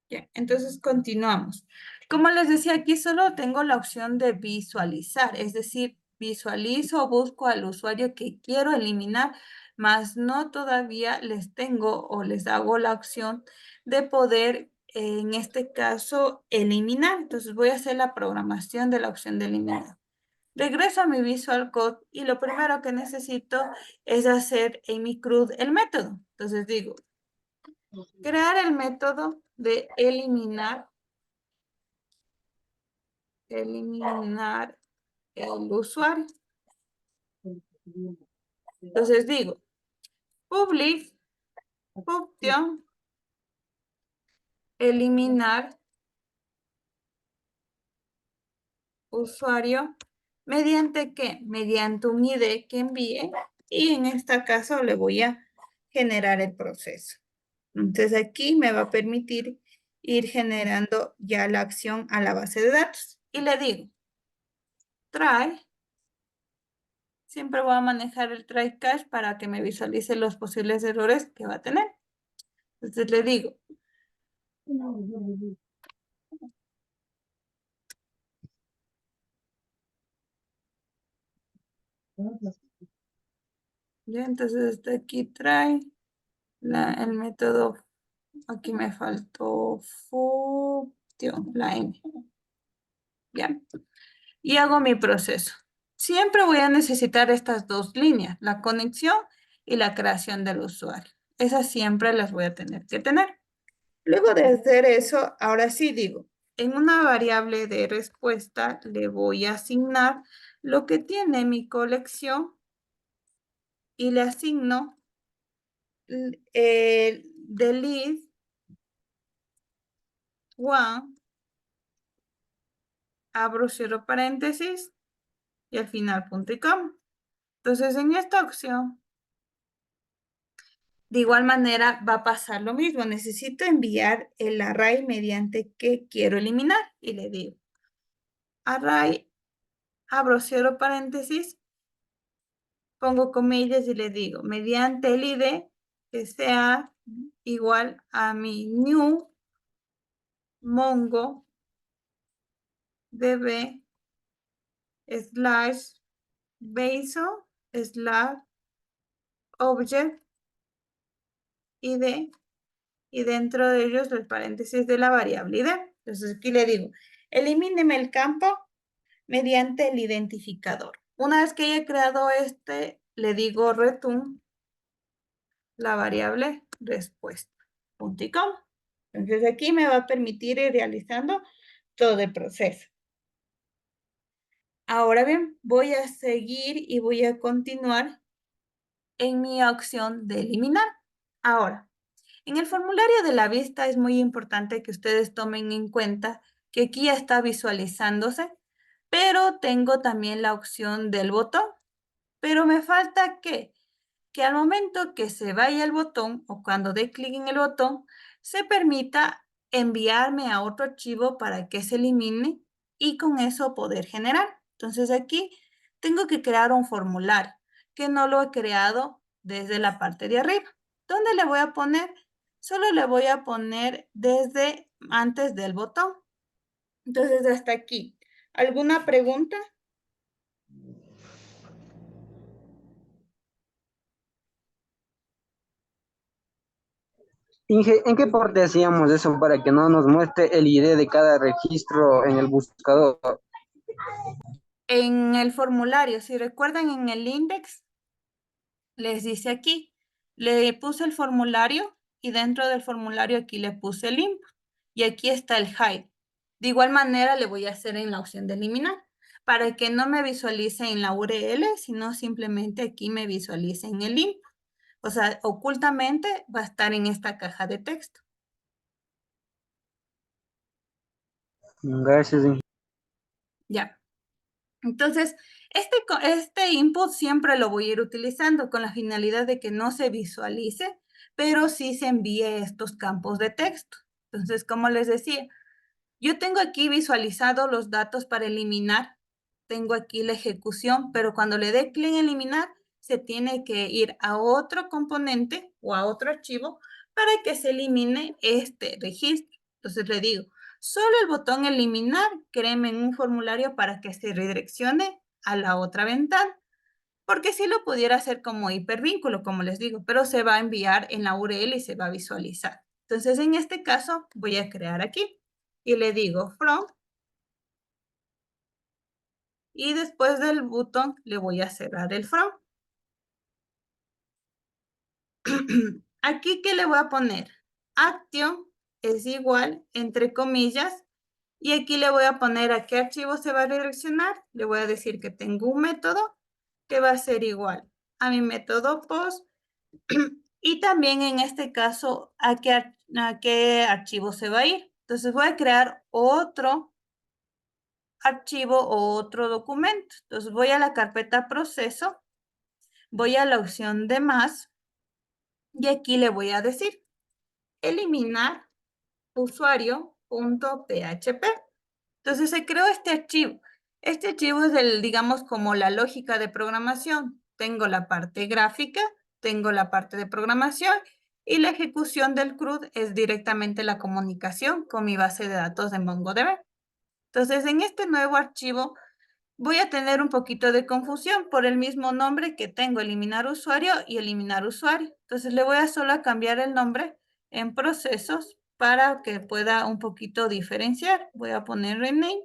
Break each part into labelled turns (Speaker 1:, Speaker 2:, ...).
Speaker 1: Bien, entonces continuamos. Como les decía, aquí solo tengo la opción de visualizar, es decir, visualizo o busco al usuario que quiero eliminar, mas no todavía les tengo o les hago la opción de poder, en este caso, eliminar. Entonces voy a hacer la programación de la opción de eliminar. Regreso a mi Visual Code y lo primero que necesito es hacer en mi CRUD el método. Entonces digo, crear el método de eliminar el usuario. Entonces digo, public function eliminar usuario mediante qué? Mediante un ID que envíe y en este caso le voy a generar el proceso. Entonces aquí me va a permitir ir generando ya la acción a la base de datos y le digo, try. Siempre voy a manejar el try catch para que me visualice los posibles errores que va a tener. Entonces le digo, ya, entonces hasta aquí try el método, aquí me faltó función, la M. Ya, y hago mi proceso. Siempre voy a necesitar estas dos líneas, la conexión y la creación del usuario. Esas siempre las voy a tener que tener. Luego de hacer eso, ahora sí digo, en una variable de respuesta le voy a asignar lo que tiene mi colección y le asigno el delete one, abro cierro paréntesis y al final punto y coma. Entonces en esta opción, de igual manera va a pasar lo mismo. Necesito enviar el array mediante que quiero eliminar y le digo array, abro cierro paréntesis, pongo comillas y le digo, mediante el ID que sea igual a mi new mongo db slash beso slash object ID y dentro de ellos los paréntesis de la variable ID. Entonces aquí le digo, elimíneme el campo mediante el identificador. Una vez que haya creado este, le digo return la variable respuesta. Punto y coma. Entonces aquí me va a permitir ir realizando todo el proceso. Ahora bien, voy a seguir y voy a continuar en mi opción de eliminar. Ahora, en el formulario de la vista es muy importante que ustedes tomen en cuenta que aquí ya está visualizándose, pero tengo también la opción del botón. Pero me falta que al momento que se vaya el botón o cuando dé clic en el botón, se permita enviarme a otro archivo para que se elimine y con eso poder generar. Entonces aquí tengo que crear un formulario que no lo he creado desde la parte de arriba. ¿Dónde le voy a poner? Solo le voy a poner desde antes del botón. Entonces hasta aquí. ¿Alguna pregunta?
Speaker 2: Inge, ¿en qué parte hacíamos eso para que no nos muestre el ID de cada registro en el buscador?
Speaker 1: En el formulario, si recuerdan en el index, les dice aquí, le puse el formulario y dentro del formulario aquí le puse el input y aquí está el hide. De igual manera le voy a hacer en la opción de eliminar para que no me visualice en la URL, sino simplemente aquí me visualice en el input. O sea, ocultamente va a estar en esta caja de texto.
Speaker 2: Gracias, Inge.
Speaker 1: Ya. Entonces, este input siempre lo voy a ir utilizando con la finalidad de que no se visualice, pero sí se envíe estos campos de texto. Entonces, como les decía, yo tengo aquí visualizado los datos para eliminar, tengo aquí la ejecución, pero cuando le dé clic en eliminar, se tiene que ir a otro componente o a otro archivo para que se elimine este registro. Entonces le digo, solo el botón eliminar, créeme en un formulario para que se redireccione a la otra ventana. Porque sí lo pudiera hacer como hipervínculo, como les digo, pero se va a enviar en la URL y se va a visualizar. Entonces, en este caso, voy a crear aquí y le digo from y después del botón le voy a cerrar el from. Aquí, ¿qué le voy a poner? Action es igual, entre comillas, y aquí le voy a poner a qué archivo se va a redireccionar. Le voy a decir que tengo un método que va a ser igual a mi método post. Y también en este caso, ¿a qué archivo se va a ir? Entonces voy a crear otro archivo o otro documento. Entonces voy a la carpeta proceso, voy a la opción de más y aquí le voy a decir eliminar usuario.php. Entonces se creó este archivo. Este archivo es digamos, como la lógica de programación. Tengo la parte gráfica, tengo la parte de programación y la ejecución del CRUD es directamente la comunicación con mi base de datos de MongoDB. Entonces, en este nuevo archivo voy a tener un poquito de confusión por el mismo nombre que tengo, eliminar usuario y eliminar usuario. Entonces le voy a solo cambiar el nombre en procesos para que pueda un poquito diferenciar. Voy a poner rename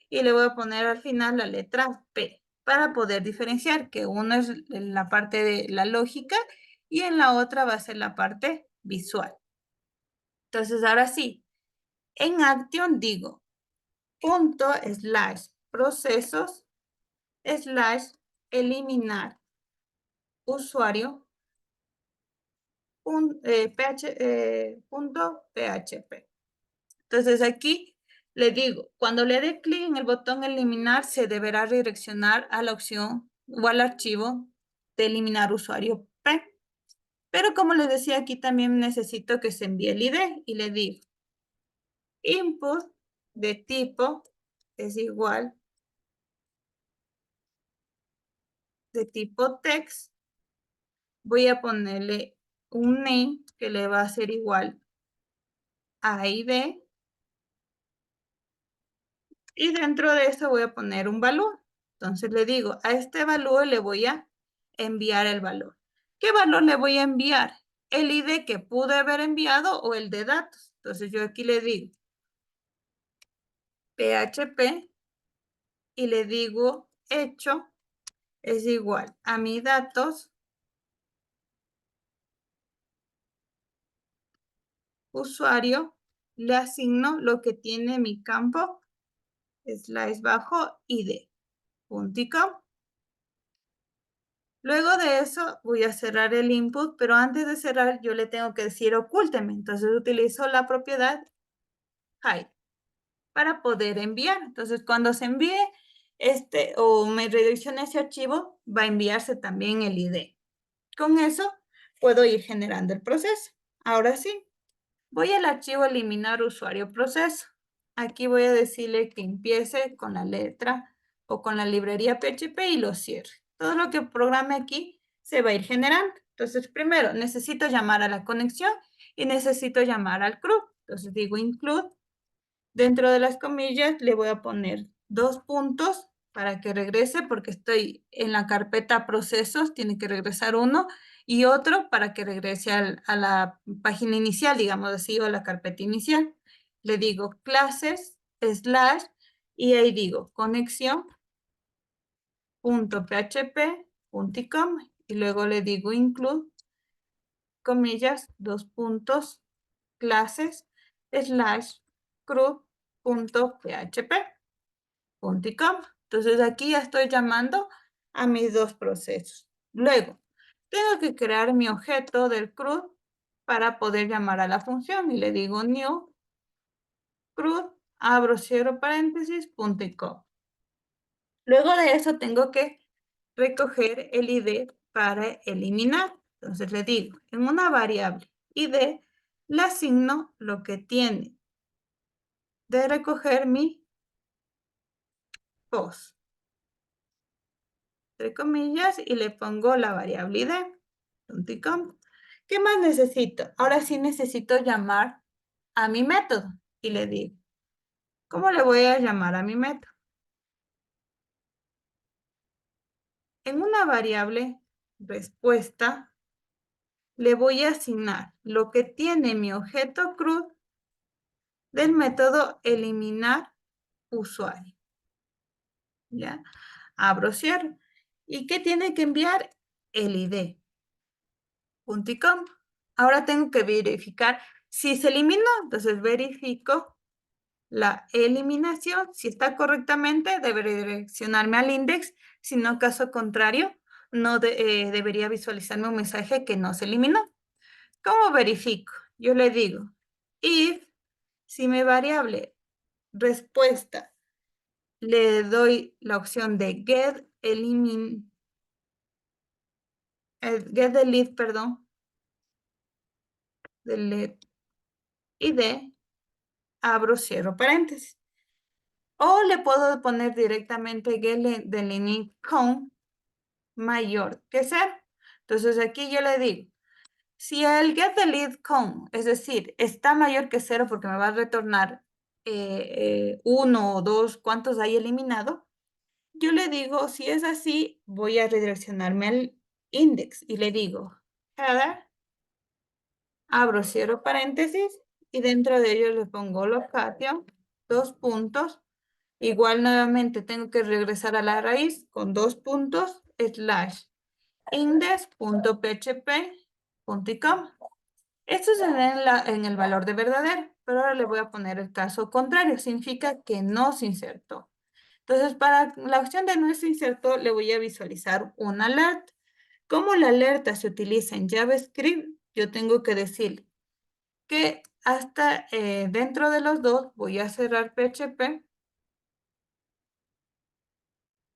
Speaker 1: y le voy a poner al final la letra P para poder diferenciar que uno es la parte de la lógica y en la otra va a ser la parte visual. Entonces ahora sí, en Action digo punto slash procesos slash eliminar usuario punto PHP. Entonces aquí le digo, cuando le dé clic en el botón eliminar, se deberá redireccionar a la opción o al archivo de eliminar usuario P. Pero como les decía, aquí también necesito que se envíe el ID y le digo input de tipo es igual de tipo text. Voy a ponerle un name que le va a ser igual a ID y dentro de eso voy a poner un valor. Entonces le digo, a este valor le voy a enviar el valor. ¿Qué valor le voy a enviar? ¿El ID que pude haber enviado o el de datos? Entonces yo aquí le digo PHP y le digo hecho es igual a mi datos usuario, le asigno lo que tiene mi campo slash bajo ID. Punticom. Luego de eso voy a cerrar el input, pero antes de cerrar yo le tengo que decir ocúlteme. Entonces utilizo la propiedad hide para poder enviar. Entonces cuando se envíe o me redireccione ese archivo, va a enviarse también el ID. Con eso puedo ir generando el proceso. Ahora sí, voy al archivo eliminar usuario proceso. Aquí voy a decirle que empiece con la letra o con la librería PHP y lo cierre. Todo lo que programe aquí se va a ir generando. Entonces, primero necesito llamar a la conexión y necesito llamar al CRUD. Entonces digo include. Dentro de las comillas le voy a poner 2 puntos para que regrese porque estoy en la carpeta procesos, tiene que regresar uno y otro para que regrese a la página inicial, digamos así, o a la carpeta inicial. Le digo clases slash y ahí digo conexión.php.com y luego le digo include, comillas, 2 puntos, clases slash CRUD.php.com. Entonces aquí ya estoy llamando a mis dos procesos. Luego, tengo que crear mi objeto del CRUD para poder llamar a la función y le digo new CRUD, abro cierro paréntesis, .com. Luego de eso tengo que recoger el ID para eliminar. Entonces le digo, en una variable ID le asigno lo que tiene de recoger mi post, entre comillas, y le pongo la variable ID.com. ¿Qué más necesito? Ahora sí necesito llamar a mi método y le digo, ¿cómo le voy a llamar a mi método? En una variable respuesta le voy a asignar lo que tiene mi objeto CRUD del método eliminar usuario. ¿Ya? Abro, cierro. ¿Y qué tiene que enviar? El ID. Punto y coma. Ahora tengo que verificar si se eliminó, entonces verifico la eliminación. Si está correctamente, debe redireccionarme al index. Si no, caso contrario, no debería visualizarme un mensaje que no se eliminó. ¿Cómo verifico? Yo le digo, if, si mi variable respuesta le doy la opción de get delete, perdón, delete ID, abro, cierro paréntesis. O le puedo poner directamente get delete count mayor que 0. Entonces aquí yo le digo, si el get delete count, es decir, está mayor que 0 porque me va a retornar 1 o 2, ¿cuántos hay eliminado? Yo le digo, si es así, voy a redireccionarme al index y le digo, header, abro, cierro paréntesis y dentro de ello le pongo location, dos puntos. Igual nuevamente tengo que regresar a la raíz con dos puntos, slash index.php, punto y coma. Esto se da en el valor de verdadero, pero ahora le voy a poner el caso contrario, significa que no se insertó. Entonces, para la opción de no se insertó, le voy a visualizar un alert. Como la alerta se utiliza en JavaScript, yo tengo que decir que hasta dentro de los dos voy a cerrar PHP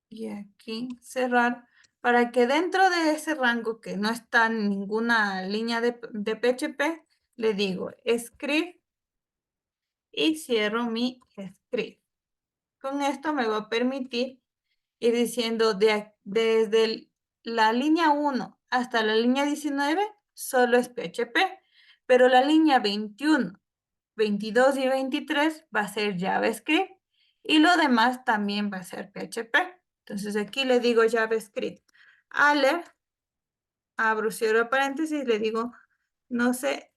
Speaker 1: y aquí cerrar para que dentro de ese rango que no está en ninguna línea de PHP, le digo script y cierro mi script. Con esto me va a permitir ir diciendo desde la línea 1 hasta la línea 19 solo es PHP, pero la línea 21, 22 y 23 va a ser JavaScript y lo demás también va a ser PHP. Entonces aquí le digo JavaScript alert, abro, cierro paréntesis, le digo no se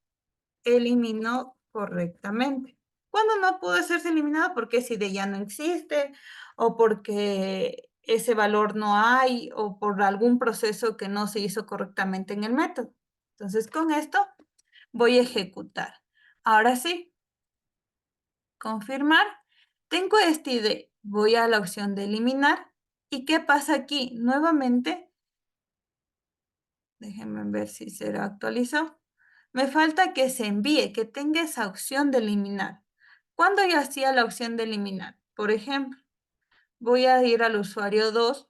Speaker 1: eliminó correctamente. Cuando no pudo hacerse eliminado porque ese ID ya no existe o porque ese valor no hay o por algún proceso que no se hizo correctamente en el método. Entonces con esto voy a ejecutar. Ahora sí, confirmar. Tengo este ID. Voy a la opción de eliminar. ¿Y qué pasa aquí? Nuevamente, déjenme ver si se lo actualizó. Me falta que se envíe, que tenga esa opción de eliminar. ¿Cuándo yo hacía la opción de eliminar? Por ejemplo, voy a ir al usuario 2,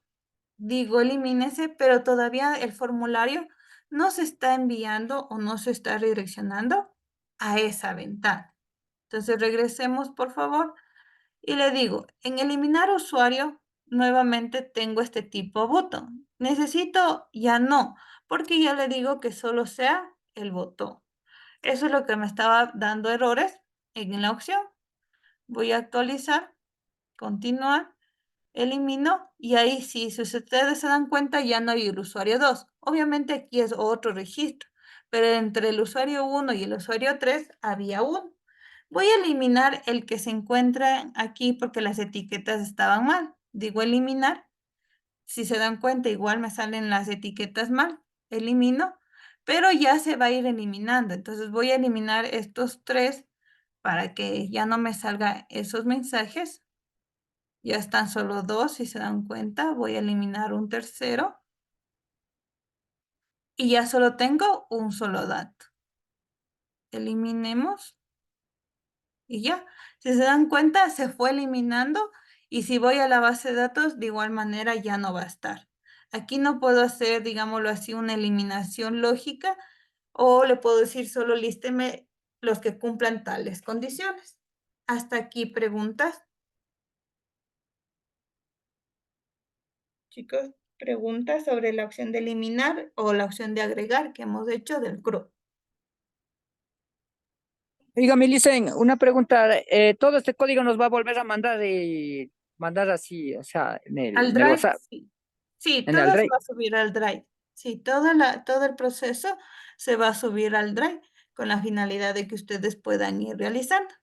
Speaker 1: digo elimínese, pero todavía el formulario no se está enviando o no se está redireccionando a esa ventana. Entonces regresemos, por favor, y le digo, en eliminar usuario, nuevamente tengo este tipo botón. Necesito ya no, porque ya le digo que solo sea el botón. Eso es lo que me estaba dando errores en la opción. Voy a actualizar, continuar, elimino y ahí sí, si ustedes se dan cuenta ya no hay el usuario 2. Obviamente aquí es otro registro, pero entre el usuario 1 y el usuario 3 había uno. Voy a eliminar el que se encuentra aquí porque las etiquetas estaban mal. Digo eliminar. Si se dan cuenta, igual me salen las etiquetas mal. Elimino, pero ya se va a ir eliminando. Entonces voy a eliminar estos tres para que ya no me salgan esos mensajes. Ya están solo dos, si se dan cuenta. Voy a eliminar un tercero. Y ya solo tengo un solo dato. Eliminemos. Y ya, si se dan cuenta, se fue eliminando y si voy a la base de datos, de igual manera ya no va a estar. Aquí no puedo hacer, digámoslo así, una eliminación lógica o le puedo decir solo lísteme los que cumplan tales condiciones. Hasta aquí preguntas. Chicos, preguntas sobre la opción de eliminar o la opción de agregar que hemos hecho del CRUD.
Speaker 3: Oiga, me dicen una pregunta. Todo este código nos va a volver a mandar mandar así, o sea,
Speaker 1: Al
Speaker 3: en el
Speaker 1: Drive,
Speaker 3: WhatsApp,
Speaker 1: sí. Sí,
Speaker 3: en el
Speaker 1: todo se
Speaker 3: Drive.
Speaker 1: va a subir al Drive. Sí, todo el proceso se va a subir al Drive con la finalidad de que ustedes puedan ir realizando.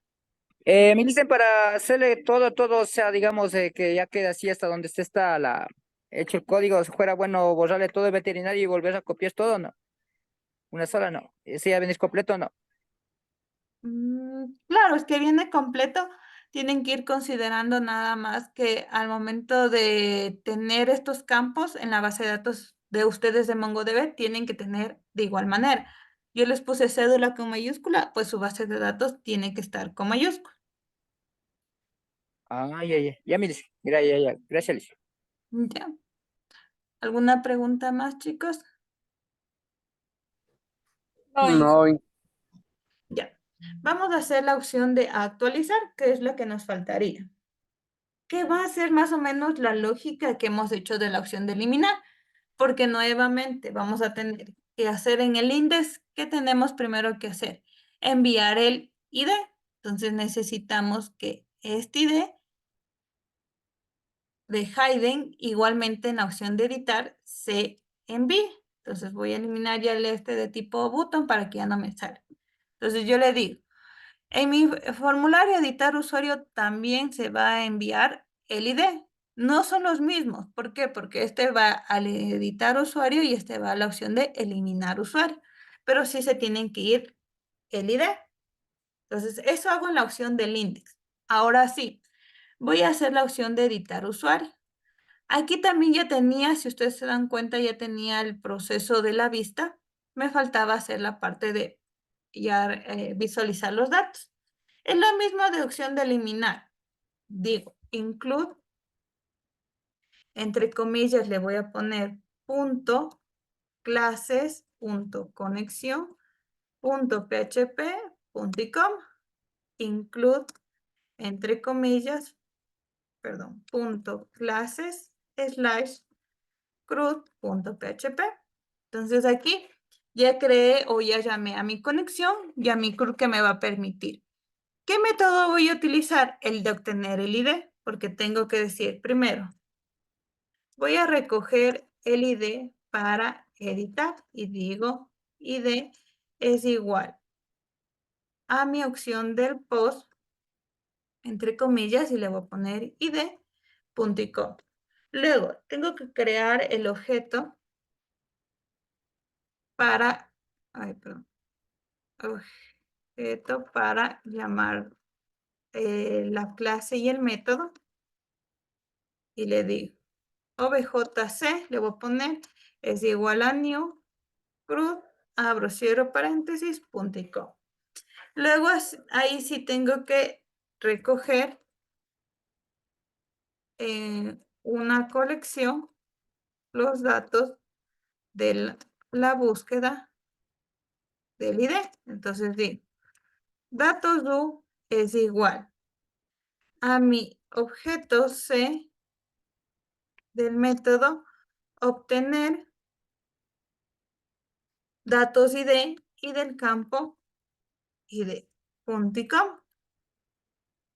Speaker 3: Me dicen para hacerle todo, o sea, digamos que ya queda así hasta donde esté está hecho el código, si fuera bueno borrarle todo el veterinario y volver a copiar todo, ¿no? Una sola, no. Si ya venís completo, no.
Speaker 1: Claro, es que viene completo. Tienen que ir considerando nada más que al momento de tener estos campos en la base de datos de ustedes de MongoDB, tienen que tener de igual manera. Yo les puse cédula con mayúscula, pues su base de datos tiene que estar con mayúscula.
Speaker 3: Ah, ya me dice. Mira, ya. Gracias, Liz.
Speaker 1: ¿Ya? ¿Alguna pregunta más, chicos?
Speaker 2: No,
Speaker 1: Ya. Vamos a hacer la opción de actualizar, que es lo que nos faltaría. ¿Qué va a ser más o menos la lógica que hemos hecho de la opción de eliminar? Porque nuevamente vamos a tener que hacer en el index, ¿qué tenemos primero que hacer? Enviar el ID. Entonces necesitamos que este ID de Hayden, igualmente en la opción de editar, se envíe. Entonces voy a eliminar ya el este de tipo button para que ya no me salga. Entonces yo le digo, en mi formulario editar usuario también se va a enviar el ID. No son los mismos. ¿Por qué? Porque este va al editar usuario y este va a la opción de eliminar usuario. Pero sí se tienen que ir el ID. Entonces, eso hago en la opción del index. Ahora sí, voy a hacer la opción de editar usuario. Aquí también ya tenía, si ustedes se dan cuenta, ya tenía el proceso de la vista. Me faltaba hacer la parte de ya visualizar los datos. Es la misma de opción de eliminar. Digo, include, entre comillas, le voy a poner punto clases, punto conexión, punto php, punto y coma. Include, entre comillas, perdón, punto clases, slash, CRUD.php. Entonces aquí ya creé o ya llamé a mi conexión y a mi CRUD que me va a permitir. ¿Qué método voy a utilizar? El de obtener el ID, porque tengo que decir primero, voy a recoger el ID para editar y digo ID es igual a mi opción del post, entre comillas, y le voy a poner id.com. Luego, tengo que crear el objeto para, ay, perdón, objeto para llamar la clase y el método y le digo objc, le voy a poner es igual a new crud, abro cierro paréntesis, punto y com. Luego ahí sí tengo que recoger una colección los datos de la búsqueda del ID. Entonces digo, datos do es igual a mi objeto C del método obtener datos ID y del campo ID.com.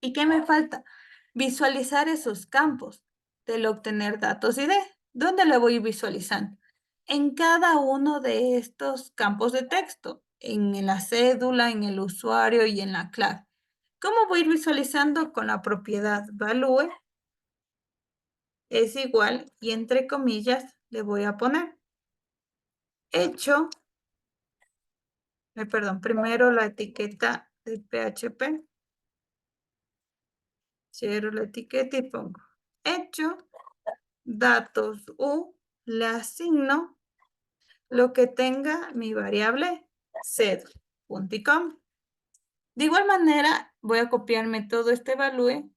Speaker 1: ¿Y qué me falta? Visualizar esos campos del obtener datos ID. ¿Dónde lo voy visualizando? En cada uno de estos campos de texto, en la cédula, en el usuario y en la clave. ¿Cómo voy a ir visualizando? Con la propiedad value es igual y entre comillas le voy a poner hecho, perdón, primero la etiqueta de PHP, cierro la etiqueta y pongo hecho, datos U, le asigno lo que tenga mi variable sed.com. De igual manera, voy a copiarme todo este value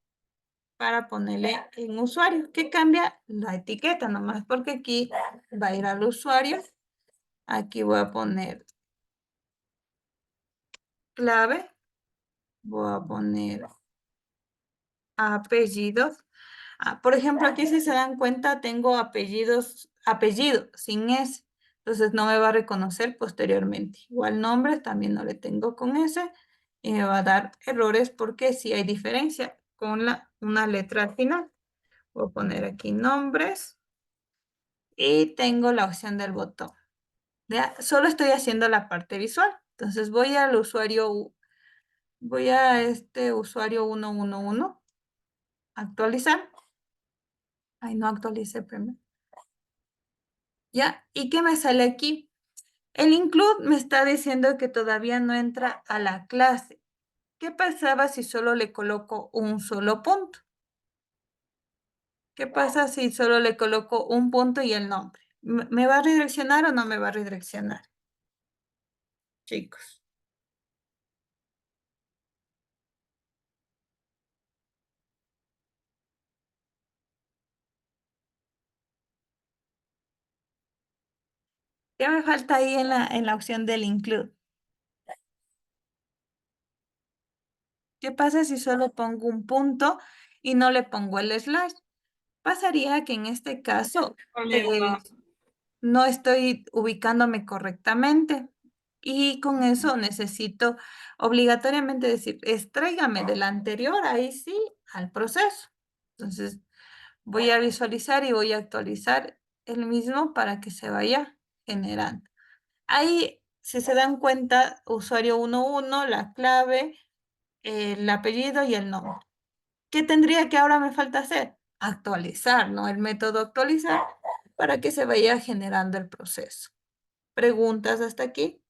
Speaker 1: para ponerle en usuario, que cambia la etiqueta nomás, porque aquí va a ir al usuario. Aquí voy a poner clave, voy a poner apellidos. Por ejemplo, aquí si se dan cuenta, tengo apellido sin S. Entonces no me va a reconocer posteriormente. Igual nombre también no le tengo con S. y me va a dar errores porque sí hay diferencia con una letra al final. Voy a poner aquí nombres y tengo la opción del botón. ¿Ya? Solo estoy haciendo la parte visual. Entonces voy al usuario, voy a este usuario 111, actualizar. Ay, no actualicé primero. ¿Ya? ¿Y qué me sale aquí? El include me está diciendo que todavía no entra a la clase. ¿Qué pasaba si solo le coloco un solo punto? ¿Qué pasa si solo le coloco un punto y el nombre? ¿Me va a redireccionar o no me va a redireccionar? Chicos. ¿Qué me falta ahí en la opción del include? ¿Qué pasa si solo pongo un punto y no le pongo el slash? Pasaría que en este caso no estoy ubicándome correctamente y con eso necesito obligatoriamente decir, extráigame del anterior, ahí sí, al proceso. Entonces voy a visualizar y voy a actualizar el mismo para que se vaya generando. Ahí, si se dan cuenta, usuario 11, la clave, el apellido y el nombre. ¿Qué tendría que ahora me falta hacer? Actualizar, ¿no? El método actualizar para que se vaya generando el proceso. ¿Preguntas hasta aquí?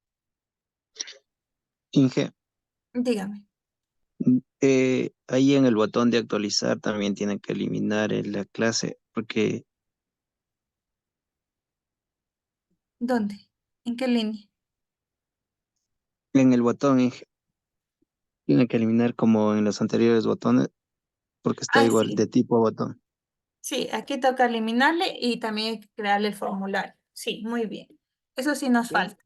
Speaker 2: Inge,
Speaker 1: Dígame.
Speaker 2: ahí en el botón de actualizar también tienen que eliminar la clase, porque
Speaker 1: ¿Dónde? ¿En qué línea?
Speaker 2: en el botón, Inge, tienen que eliminar como en los anteriores botones, porque está
Speaker 1: Ah,
Speaker 2: igual
Speaker 1: sí.
Speaker 2: de tipo botón.
Speaker 1: Sí, aquí toca eliminarle y también hay que crearle el formulario. Sí, muy bien. Eso sí nos
Speaker 3: Sí.
Speaker 1: falta.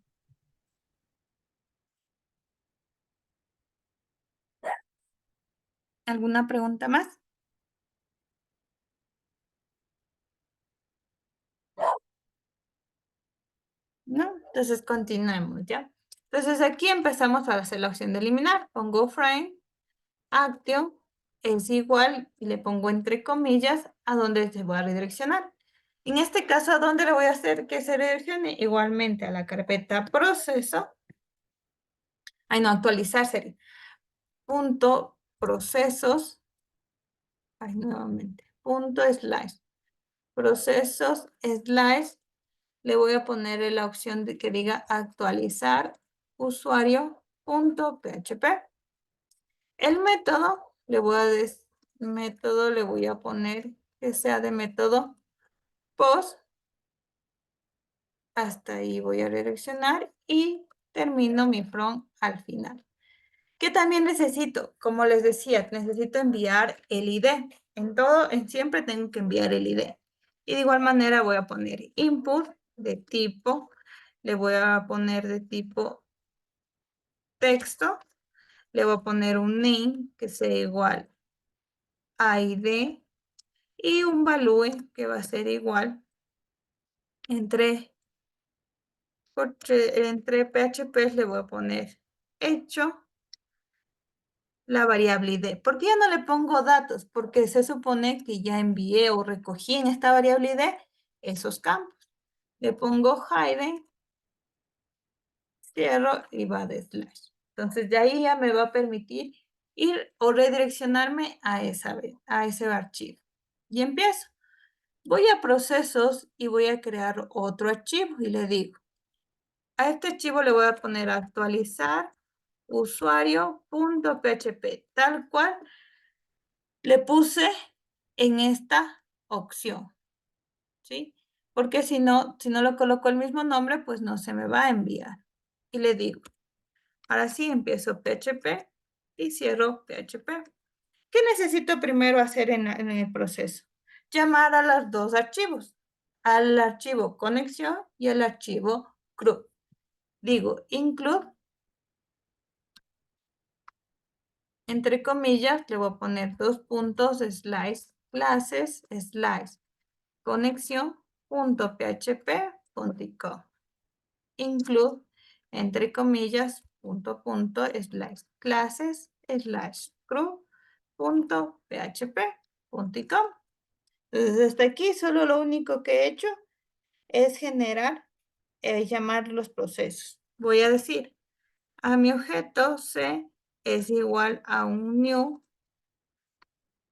Speaker 1: ¿Alguna pregunta más? ¿No? Entonces continuemos, ¿ya? Entonces aquí empezamos a hacer la opción de eliminar. Pongo frame, action, es igual, y le pongo entre comillas a donde se va a redireccionar. En este caso, ¿a dónde le voy a hacer que se redireccione? Igualmente a la carpeta proceso. Ay, no, actualizar sería. Punto procesos. Ay, nuevamente. Punto slash. Procesos slash. Le voy a poner la opción de que diga actualizar usuario.php. El método le voy a poner que sea de método post. Hasta ahí voy a redireccionar y termino mi from al final. ¿Qué también necesito? Como les decía, necesito enviar el ID. En todo, siempre tengo que enviar el ID. Y de igual manera voy a poner input de tipo, le voy a poner de tipo texto, le voy a poner un name que sea igual a ID y un value que va a ser igual entre PHP le voy a poner hecho la variable ID. ¿Por qué ya no le pongo datos? Porque se supone que ya envié o recogí en esta variable ID esos campos. Le pongo hide, cierro y va de slash. Entonces de ahí ya me va a permitir ir o redireccionarme a ese archivo. Y empiezo. Voy a procesos y voy a crear otro archivo y le digo, a este archivo le voy a poner actualizar usuario.php, tal cual le puse en esta opción, ¿sí? Porque si no le coloco el mismo nombre, pues no se me va a enviar. Y le digo, ahora sí empiezo PHP y cierro PHP. ¿Qué necesito primero hacer en el proceso? Llamar a los dos archivos, al archivo conexión y al archivo CRUD. Digo, include, entre comillas, le voy a poner dos puntos, slash, clases, slash, conexión.php.com. Include, entre comillas, slash clases slash crew punto php punto com. Entonces, hasta aquí solo lo único que he hecho es generar, llamar los procesos. Voy a decir, a mi objeto C es igual a un new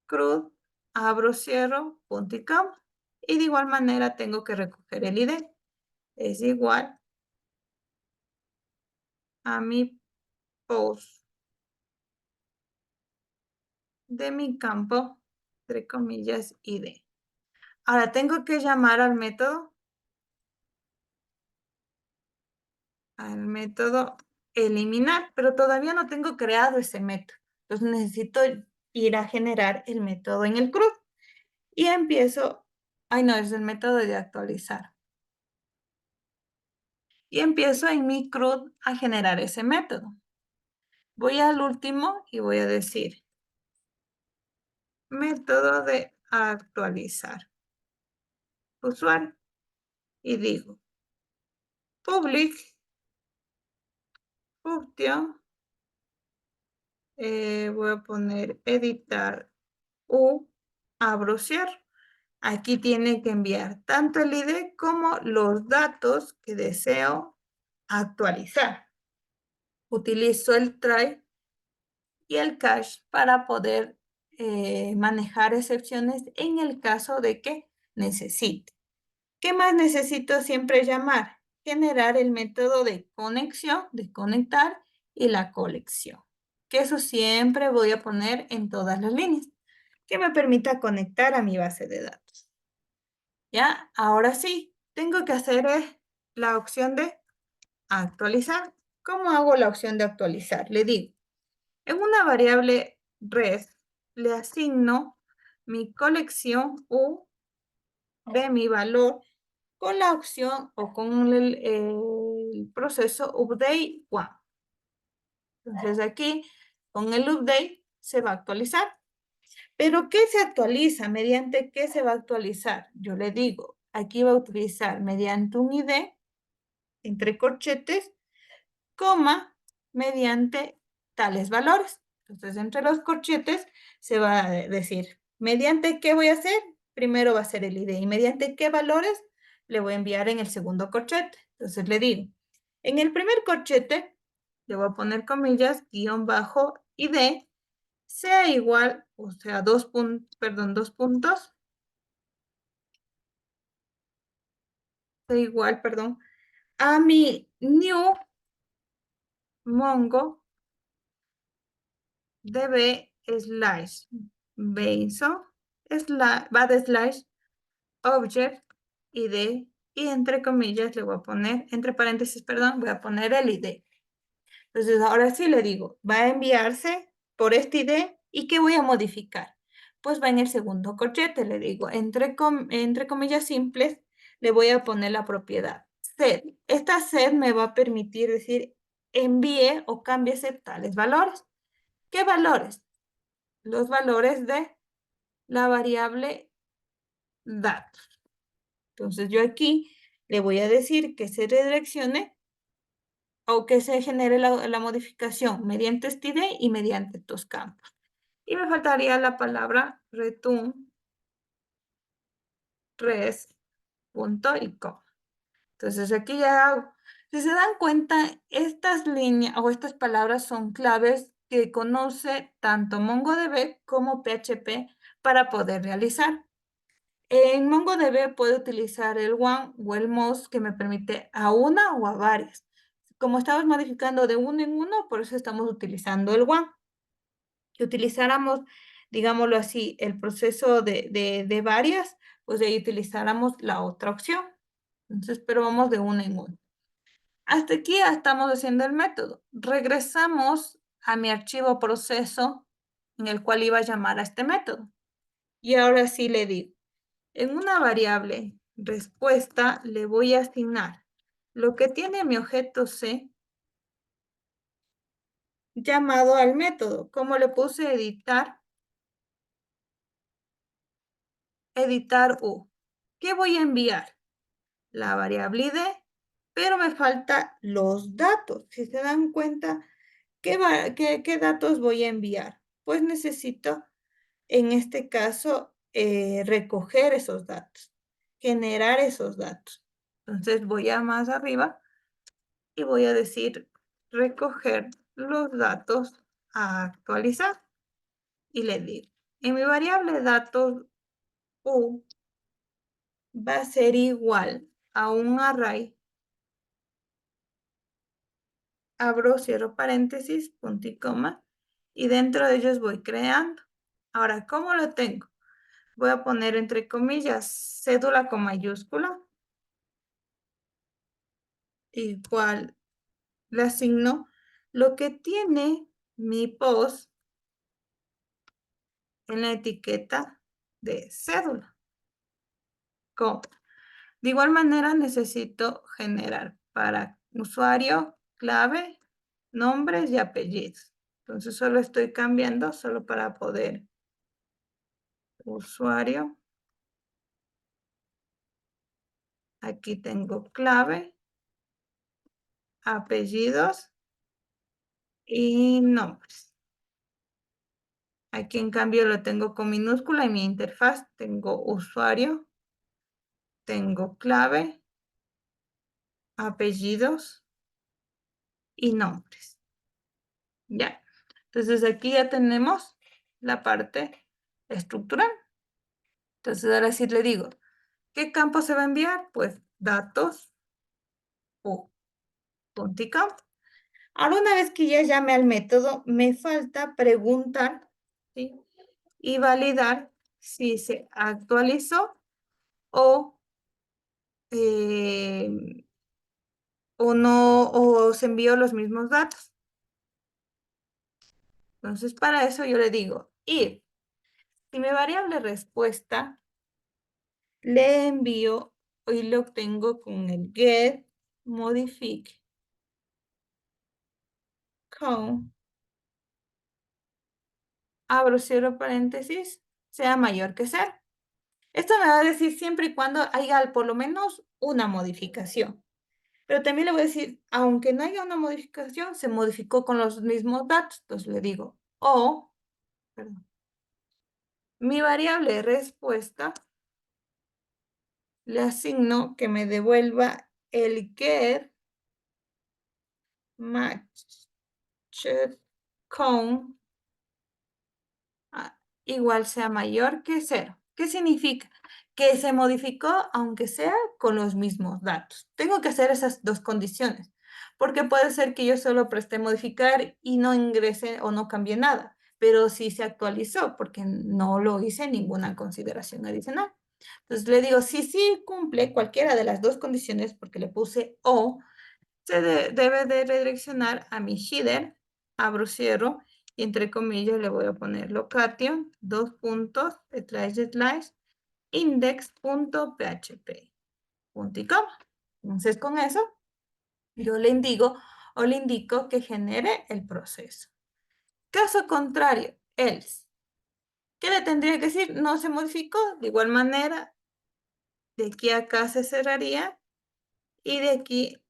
Speaker 1: CRUD, abro, cierro, punto y coma. Y de igual manera tengo que recoger el ID. Es igual a mi post de mi campo, entre comillas, ID. Ahora tengo que llamar al método eliminar, pero todavía no tengo creado ese método. Entonces necesito ir a generar el método en el CRUD. Y empiezo, no, es el método de actualizar. Y empiezo en mi CRUD a generar ese método. Voy al último y voy a decir método de actualizar usuario. Y digo public function, voy a poner editar abro, cierro. Aquí tiene que enviar tanto el ID como los datos que deseo actualizar. Utilizo el try y el cache para poder manejar excepciones en el caso de que necesite. ¿Qué más necesito siempre llamar? Generar el método de conexión, de conectar y la colección. Que eso siempre voy a poner en todas las líneas, que me permita conectar a mi base de datos. Ya, ahora sí, tengo que hacer la opción de actualizar. ¿Cómo hago la opción de actualizar? Le digo, en una variable red le asigno mi colección U de mi valor con la opción o con el proceso update one. Entonces aquí con el update se va a actualizar. ¿Pero qué se actualiza? ¿Mediante qué se va a actualizar? Yo le digo, aquí va a utilizar mediante un ID, entre corchetes, coma, mediante tales valores. Entonces, entre los corchetes se va a decir, ¿mediante qué voy a hacer? Primero va a ser el ID. ¿Y mediante qué valores? Le voy a enviar en el segundo corchete. Entonces, le digo, en el primer corchete, le voy a poner comillas, guión bajo ID, sea igual, o sea, dos puntos, sea igual, a mi new mongo db slash beso va de slash object id y entre comillas le voy a poner, entre paréntesis, perdón, voy a poner el id. Entonces ahora sí le digo, va a enviarse por este id y ¿qué voy a modificar? Pues va en el segundo corchete, le digo, entre comillas simples, le voy a poner la propiedad set. Esta set me va a permitir decir envíe o cámbiese tales valores. ¿Qué valores? Los valores de la variable datos. Entonces yo aquí le voy a decir que se redireccione o que se genere la modificación mediante este ID y mediante estos campos. Y me faltaría la palabra return res.icon. Entonces aquí ya hago. Si se dan cuenta, estas líneas o estas palabras son claves que conoce tanto MongoDB como PHP para poder realizar. En MongoDB puedo utilizar el one o el most que me permite a una o a varias. Como estamos modificando de uno en uno, por eso estamos utilizando el one. Si utilizáramos, digámoslo así, el proceso de varias, pues de ahí utilizáramos la otra opción. Entonces, pero vamos de uno en uno. Hasta aquí ya estamos haciendo el método. Regresamos a mi archivo proceso en el cual iba a llamar a este método. Y ahora sí le digo, en una variable respuesta le voy a asignar lo que tiene mi objeto C llamado al método. Como le puse editar U. ¿Qué voy a enviar? La variable ID pero me falta los datos. Si se dan cuenta, ¿qué datos voy a enviar? Pues necesito, en este caso, recoger esos datos, generar esos datos. Entonces voy a más arriba y voy a decir recoger los datos a actualizar. Y le digo, en mi variable datos U va a ser igual a un array, abro, cierro paréntesis, punto y coma, y dentro de ellos voy creando. Ahora, ¿cómo lo tengo? Voy a poner entre comillas cédula con mayúscula, igual le asigno lo que tiene mi post en la etiqueta de cédula. ¿Cómo? De igual manera necesito generar para usuario, clave, nombres y apellidos. Entonces solo estoy cambiando solo para poder usuario. Aquí tengo clave, apellidos y nombres. Aquí en cambio lo tengo con minúscula en mi interfaz. Tengo usuario, tengo clave, apellidos y nombres. Ya. Entonces aquí ya tenemos la parte estructural. Entonces ahora sí le digo, ¿qué campo se va a enviar? Pues datos o punto y campo. Ahora una vez que ya llame al método, me falta preguntar, ¿sí? Y validar si se actualizó o, o no, o se envió los mismos datos. Entonces para eso yo le digo, if, si mi variable respuesta le envío y lo obtengo con el get modific con, abro cierro paréntesis, sea mayor que 0. Esto me va a decir siempre y cuando haya por lo menos una modificación. Pero también le voy a decir, aunque no haya una modificación, se modificó con los mismos datos. Entonces le digo, o, perdón, mi variable respuesta le asigno que me devuelva el get matched con igual sea mayor que 0. ¿Qué significa? Que se modificó aunque sea con los mismos datos. Tengo que hacer esas dos condiciones, porque puede ser que yo solo presté modificar y no ingrese o no cambié nada, pero sí se actualizó porque no lo hice ninguna consideración adicional. Entonces le digo, si sí cumple cualquiera de las dos condiciones, porque le puse o, se debe de redireccionar a mi header, abro, cierro, y entre comillas le voy a poner location, dos puntos, slash, index.php, punto y coma. Entonces con eso yo le indico o le indico que genere el proceso. Caso contrario, else. ¿Qué le tendría que decir? No se modificó. De igual manera, de aquí a acá se cerraría y de aquí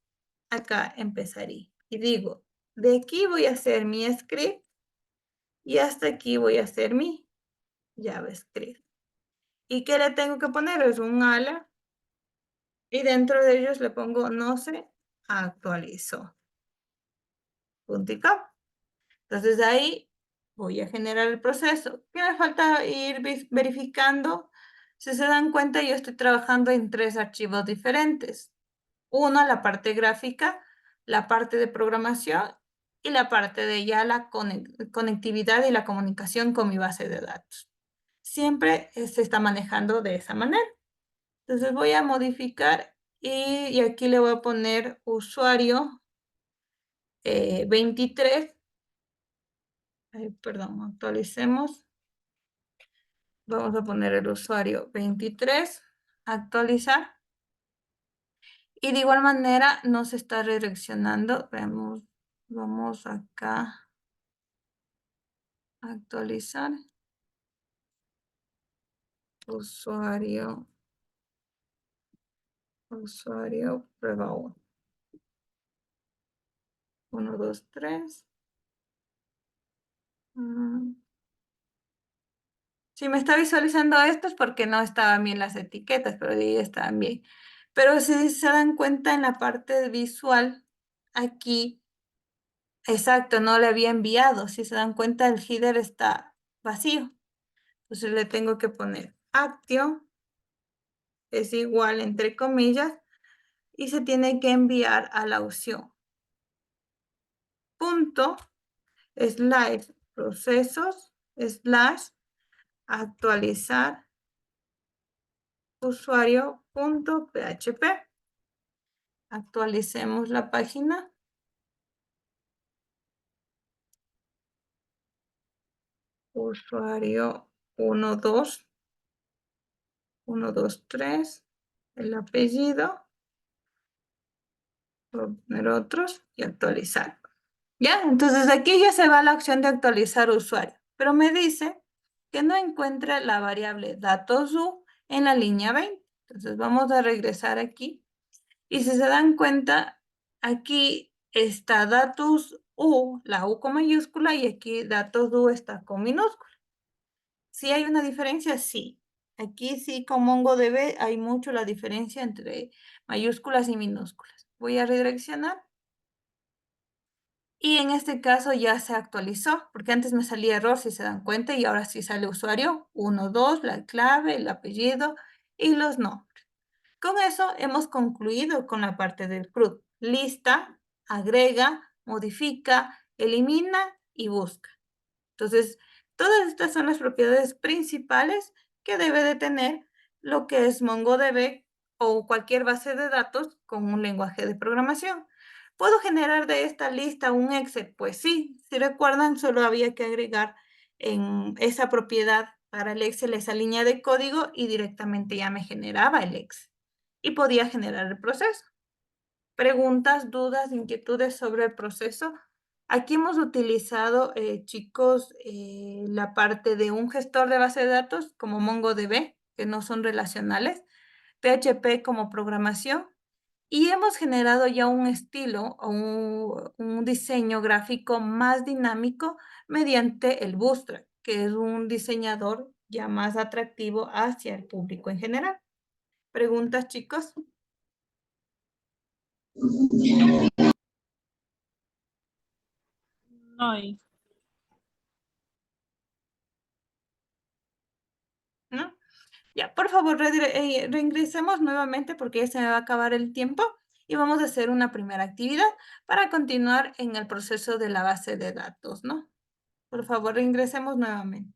Speaker 1: a acá empezaría. Y digo, de aquí voy a hacer mi script y hasta aquí voy a hacer mi JavaScript. ¿Y qué le tengo que poner? Es un ala y dentro de ellos le pongo no se actualizó. Punto y coma. Entonces ahí voy a generar el proceso. ¿Qué me falta ir verificando? Si se dan cuenta, yo estoy trabajando en 3 archivos diferentes. Uno, la parte gráfica, la parte de programación y la parte de ya la conectividad y la comunicación con mi base de datos. Siempre se está manejando de esa manera. Entonces voy a modificar y aquí le voy a poner usuario 23. Perdón, actualicemos. Vamos a poner el usuario 23, actualizar. Y de igual manera nos está redireccionando. Veamos, vamos acá, actualizar. Usuario, prueba 1. 1, 2, 3. Si me está visualizando esto es porque no estaban bien las etiquetas, pero ahí estaban bien. Pero si se dan cuenta en la parte visual, aquí, exacto, no le había enviado. Si se dan cuenta, el header está vacío. Entonces le tengo que poner actio, es igual entre comillas, y se tiene que enviar a la opción. Punto, slash, procesos, slash, actualizar, usuario.php. Actualicemos la página. Usuario 1, 2, 1, 2, 3, el apellido, voy a poner otros y actualizar. ¿Ya? Entonces aquí ya se va la opción de actualizar usuario, pero me dice que no encuentra la variable datos U en la línea 20. Entonces vamos a regresar aquí y si se dan cuenta, aquí está datos U, la U con mayúscula y aquí datos U está con minúscula. ¿Sí hay una diferencia? Sí. Aquí sí con MongoDB hay mucho la diferencia entre mayúsculas y minúsculas. Voy a redireccionar. Y en este caso ya se actualizó, porque antes me salía error si se dan cuenta y ahora sí sale usuario 1, 2, la clave, el apellido y los nombres. Con eso hemos concluido con la parte del CRUD. Lista, agrega, modifica, elimina y busca. Entonces, todas estas son las propiedades principales que debe de tener lo que es MongoDB o cualquier base de datos con un lenguaje de programación. ¿Puedo generar de esta lista un Excel? Pues sí, si recuerdan, solo había que agregar en esa propiedad para el Excel esa línea de código y directamente ya me generaba el Excel y podía generar el proceso. Preguntas, dudas, inquietudes sobre el proceso. Aquí hemos utilizado, chicos, la parte de un gestor de base de datos como MongoDB, que no son relacionales, PHP como programación, y hemos generado ya un estilo o un diseño gráfico más dinámico mediante el Bootstrap, que es un diseñador ya más atractivo hacia el público en general. ¿Preguntas, chicos?
Speaker 4: No hay.
Speaker 1: ¿No? Ya, por favor, reingresemos nuevamente porque ya se me va a acabar el tiempo y vamos a hacer una primera actividad para continuar en el proceso de la base de datos, ¿no? Por favor, reingresemos nuevamente.